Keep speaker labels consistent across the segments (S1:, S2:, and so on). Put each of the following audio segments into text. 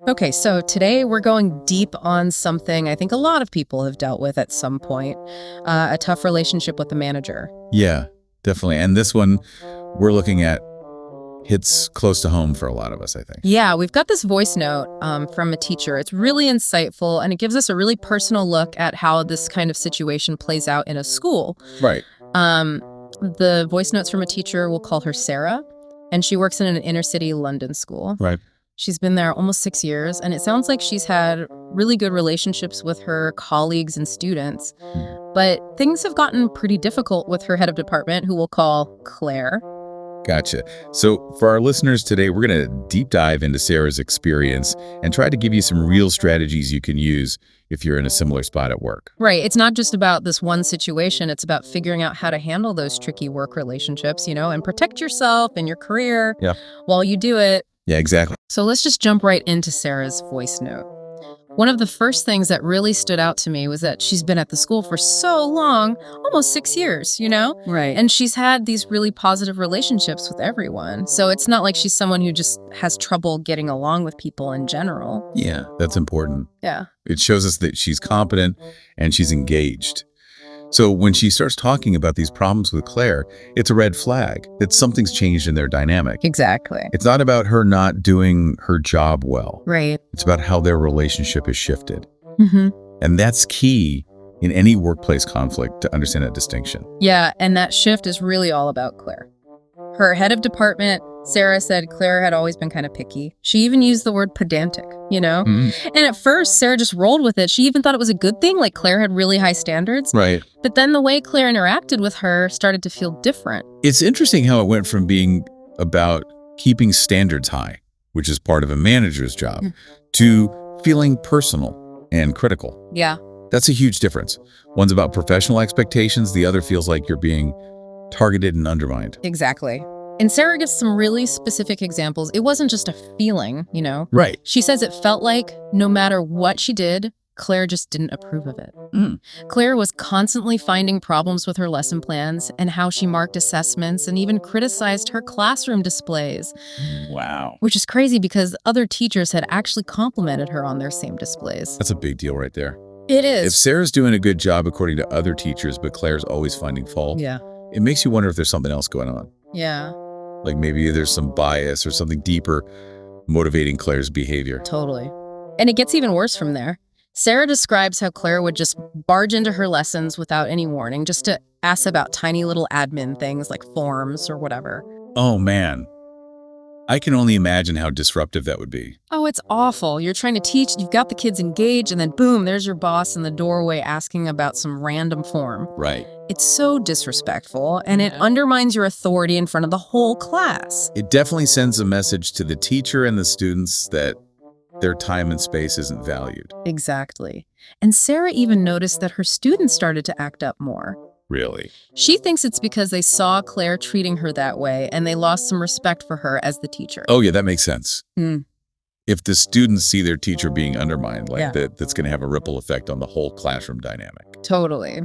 S1: Okay, so today we're going deep on something I think a lot of people have dealt with at some point, a tough relationship with the manager.
S2: Yeah, definitely. And this one we're looking at hits close to home for a lot of us, I think.
S1: Yeah, we've got this voice note from a teacher. It's really insightful, and it gives us a really personal look at how this kind of situation plays out in a school.
S2: Right.
S1: Um, the voice note's from a teacher, we'll call her Sarah, and she works in an inner city London school.
S2: Right.
S1: She's been there almost 6 years, and it sounds like she's had really good relationships with her colleagues and students. But things have gotten pretty difficult with her head of department, who we'll call Claire.
S2: Gotcha. So for our listeners today, we're going to deep dive into Sarah's experience and try to give you some real strategies you can use if you're in a similar spot at work.
S1: Right. It's not just about this one situation. It's about figuring out how to handle those tricky work relationships, and protect yourself and your career while you do it.
S2: Yeah, exactly.
S1: So let's just jump right into Sarah's voice note. One of the first things that really stood out to me was that she's been at the school for so long, almost 6 years,
S3: Right.
S1: And she's had these really positive relationships with everyone. So it's not like she's someone who just has trouble getting along with people in general.
S2: Yeah, that's important.
S1: Yeah.
S2: It shows us that she's competent and she's engaged. So when she starts talking about these problems with Claire, it's a red flag that something's changed in their dynamic.
S1: Exactly.
S2: It's not about her not doing her job well.
S1: Right.
S2: It's about how their relationship has shifted.
S1: Mm-hmm.
S2: And that's key in any workplace conflict to understand that distinction.
S1: Yeah, and that shift is really all about Claire. Her head of department, Sarah, said Claire had always been kind of picky. She even used the word pedantic, And at first, Sarah just rolled with it. She even thought it was a good thing, like Claire had really high standards.
S2: Right.
S1: But then the way Claire interacted with her started to feel different.
S2: It's interesting how it went from being about keeping standards high, which is part of a manager's job, to feeling personal and critical.
S1: Yeah.
S2: That's a huge difference. One's about professional expectations. The other feels like you're being targeted and undermined.
S1: Exactly. And Sarah gives some really specific examples. It wasn't just a feeling,
S2: Right.
S1: She says it felt like no matter what she did, Claire just didn't approve of it. Claire was constantly finding problems with her lesson plans and how she marked assessments and even criticized her classroom displays.
S2: Wow.
S1: Which is crazy because other teachers had actually complimented her on their same displays.
S2: That's a big deal right there.
S1: It is.
S2: If Sarah's doing a good job according to other teachers, but Claire's always finding fault, it makes you wonder if there's something else going on.
S1: Yeah.
S2: Like maybe there's some bias or something deeper motivating Claire's behavior.
S1: Totally. And it gets even worse from there. Sarah describes how Claire would just barge into her lessons without any warning, just to ask about tiny little admin things like forms or whatever.
S2: Oh, man. I can only imagine how disruptive that would be.
S1: Oh, it's awful. You're trying to teach, you've got the kids engaged, and then boom, there's your boss in the doorway asking about some random form.
S2: Right.
S1: It's so disrespectful, and it undermines your authority in front of the whole class.
S2: It definitely sends a message to the teacher and the students that their time and space isn't valued.
S1: Exactly. And Sarah even noticed that her students started to act up more.
S2: Really?
S1: She thinks it's because they saw Claire treating her that way, and they lost some respect for her as the teacher.
S2: Oh, yeah, that makes sense.
S1: Mm.
S2: If the students see their teacher being undermined like
S1: Yeah.
S2: that's going to have a ripple effect on the whole classroom dynamic.
S1: Totally.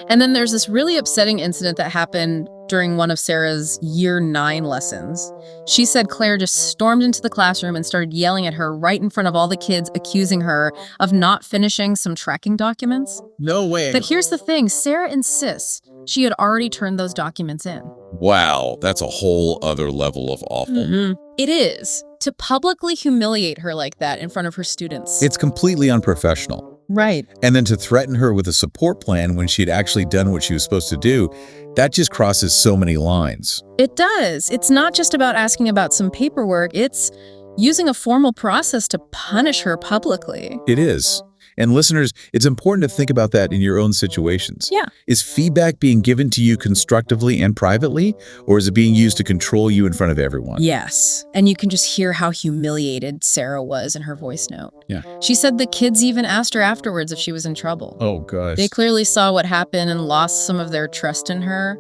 S1: And then there's this really upsetting incident that happened during one of Sarah's year 9 lessons. She said Claire just stormed into the classroom and started yelling at her right in front of all the kids, accusing her of not finishing some tracking documents.
S2: No way.
S1: But here's the thing, Sarah insists she had already turned those documents in.
S2: Wow, that's a whole other level of awful.
S1: It is. To publicly humiliate her like that in front of her students.
S2: It's completely unprofessional.
S1: Right.
S2: And then to threaten her with a support plan when she'd actually done what she was supposed to do, that just crosses so many lines.
S1: It does. It's not just about asking about some paperwork. It's using a formal process to punish her publicly.
S2: It is. And listeners, it's important to think about that in your own situations.
S1: Yeah.
S2: Is feedback being given to you constructively and privately, or is it being used to control you in front of everyone?
S1: Yes. And you can just hear how humiliated Sarah was in her voice note.
S2: Yeah.
S1: She said the kids even asked her afterwards if she was in trouble.
S2: Oh, gosh.
S1: They clearly saw what happened and lost some of their trust in her.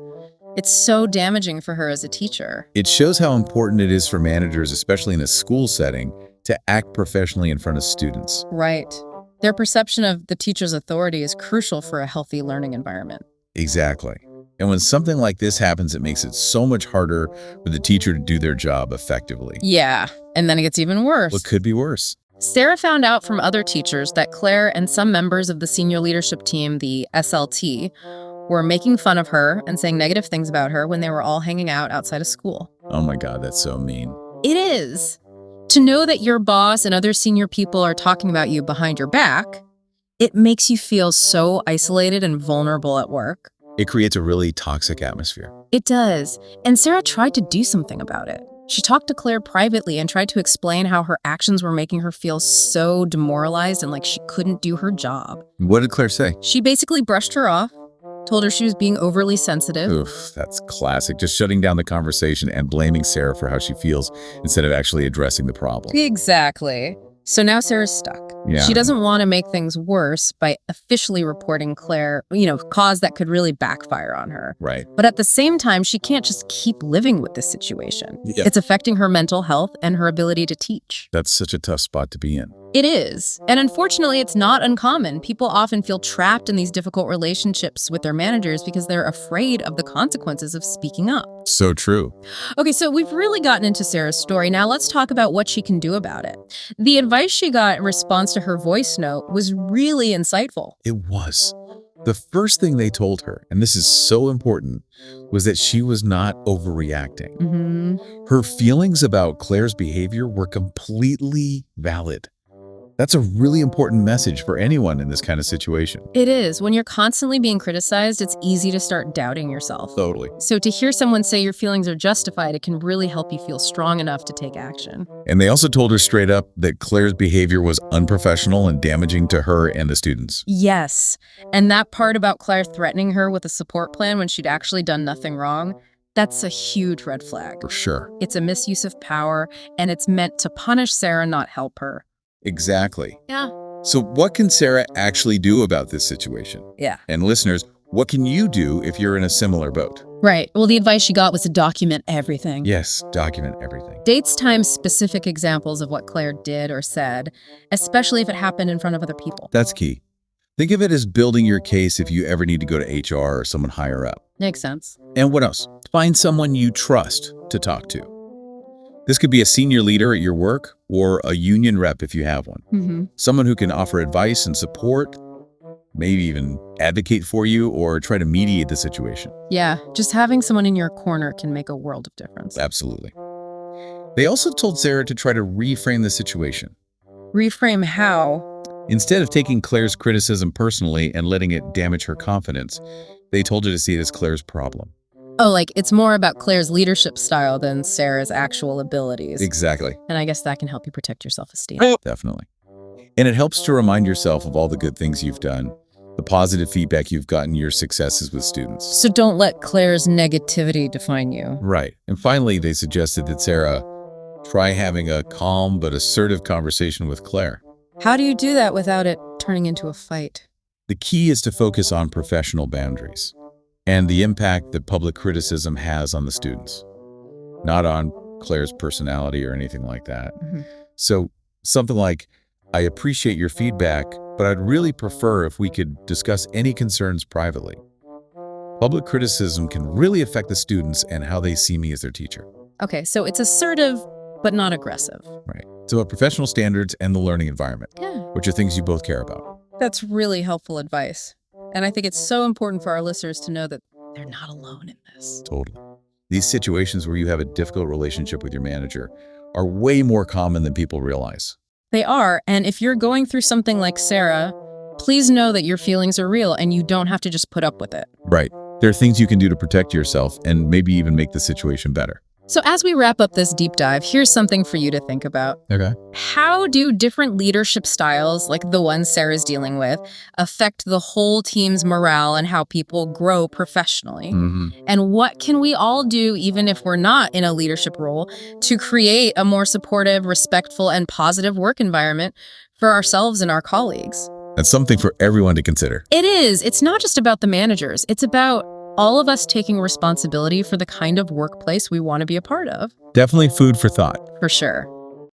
S1: It's so damaging for her as a teacher.
S2: It shows how important it is for managers, especially in a school setting, to act professionally in front of students.
S1: Right. Their perception of the teacher's authority is crucial for a healthy learning environment.
S2: Exactly. And when something like this happens, it makes it so much harder for the teacher to do their job effectively.
S1: Yeah, and then it gets even worse.
S2: What could be worse?
S1: Sarah found out from other teachers that Claire and some members of the senior leadership team, the SLT, were making fun of her and saying negative things about her when they were all hanging out outside of school.
S2: Oh my God, that's so mean.
S1: It is. To know that your boss and other senior people are talking about you behind your back, it makes you feel so isolated and vulnerable at work.
S2: It creates a really toxic atmosphere.
S1: It does. And Sarah tried to do something about it. She talked to Claire privately and tried to explain how her actions were making her feel so demoralized and like she couldn't do her job.
S2: What did Claire say?
S1: She basically brushed her off, told her she was being overly sensitive.
S2: Oof, that's classic. Just shutting down the conversation and blaming Sarah for how she feels instead of actually addressing the problem.
S1: Exactly. So now Sarah's stuck.
S2: Yeah.
S1: She doesn't want to make things worse by officially reporting Claire, cause that could really backfire on her.
S2: Right.
S1: But at the same time, she can't just keep living with this situation.
S2: Yeah.
S1: It's affecting her mental health and her ability to teach.
S2: That's such a tough spot to be in.
S1: It is. And unfortunately, it's not uncommon. People often feel trapped in these difficult relationships with their managers because they're afraid of the consequences of speaking up.
S2: So true.
S1: Okay, so we've really gotten into Sarah's story. Now let's talk about what she can do about it. The advice she got in response to her voice note was really insightful.
S2: It was. The first thing they told her, and this is so important, was that she was not overreacting.
S1: Mm-hmm.
S2: Her feelings about Claire's behavior were completely valid. That's a really important message for anyone in this kind of situation.
S1: It is. When you're constantly being criticized, it's easy to start doubting yourself.
S2: Totally.
S1: So to hear someone say your feelings are justified, it can really help you feel strong enough to take action.
S2: And they also told her straight up that Claire's behavior was unprofessional and damaging to her and the students.
S1: Yes. And that part about Claire threatening her with a support plan when she'd actually done nothing wrong, that's a huge red flag.
S2: For sure.
S1: It's a misuse of power, and it's meant to punish Sarah, not help her.
S2: Exactly.
S1: Yeah.
S2: So what can Sarah actually do about this situation?
S1: Yeah.
S2: And listeners, what can you do if you're in a similar boat?
S1: Right. Well, the advice she got was to document everything.
S2: Yes, document everything.
S1: Dates, times, specific examples of what Claire did or said, especially if it happened in front of other people.
S2: That's key. Think of it as building your case if you ever need to go to HR or someone higher up.
S1: Makes sense.
S2: And what else? Find someone you trust to talk to. This could be a senior leader at your work or a union rep if you have one.
S1: Mm-hmm.
S2: Someone who can offer advice and support, maybe even advocate for you or try to mediate the situation.
S1: Yeah, just having someone in your corner can make a world of difference.
S2: Absolutely. They also told Sarah to try to reframe the situation.
S1: Reframe how?
S2: Instead of taking Claire's criticism personally and letting it damage her confidence, they told her to see it as Claire's problem.
S1: Oh, like it's more about Claire's leadership style than Sarah's actual abilities.
S2: Exactly.
S1: And I guess that can help you protect your self-esteem.
S2: Definitely. And it helps to remind yourself of all the good things you've done, the positive feedback you've gotten, your successes with students.
S1: So don't let Claire's negativity define you.
S2: Right. And finally, they suggested that Sarah try having a calm but assertive conversation with Claire.
S1: How do you do that without it turning into a fight?
S2: The key is to focus on professional boundaries and the impact that public criticism has on the students, not on Claire's personality or anything like that.
S1: Mm-hmm.
S2: So something like, I appreciate your feedback, but I'd really prefer if we could discuss any concerns privately. Public criticism can really affect the students and how they see me as their teacher.
S1: Okay, so it's assertive, but not aggressive.
S2: Right. It's about professional standards and the learning environment,
S1: Yeah.
S2: which are things you both care about.
S1: That's really helpful advice. And I think it's so important for our listeners to know that they're not alone in this.
S2: Totally. These situations where you have a difficult relationship with your manager are way more common than people realize.
S1: They are, and if you're going through something like Sarah, please know that your feelings are real and you don't have to just put up with it.
S2: Right. There are things you can do to protect yourself and maybe even make the situation better.
S1: So as we wrap up this deep dive, here's something for you to think about.
S2: Okay.
S1: How do different leadership styles, like the one Sarah's dealing with, affect the whole team's morale and how people grow professionally?
S2: Mm-hmm.
S1: And what can we all do, even if we're not in a leadership role, to create a more supportive, respectful, and positive work environment for ourselves and our colleagues?
S2: That's something for everyone to consider.
S1: It is. It's not just about the managers. It's about all of us taking responsibility for the kind of workplace we want to be a part of.
S2: Definitely food for thought.
S1: For sure.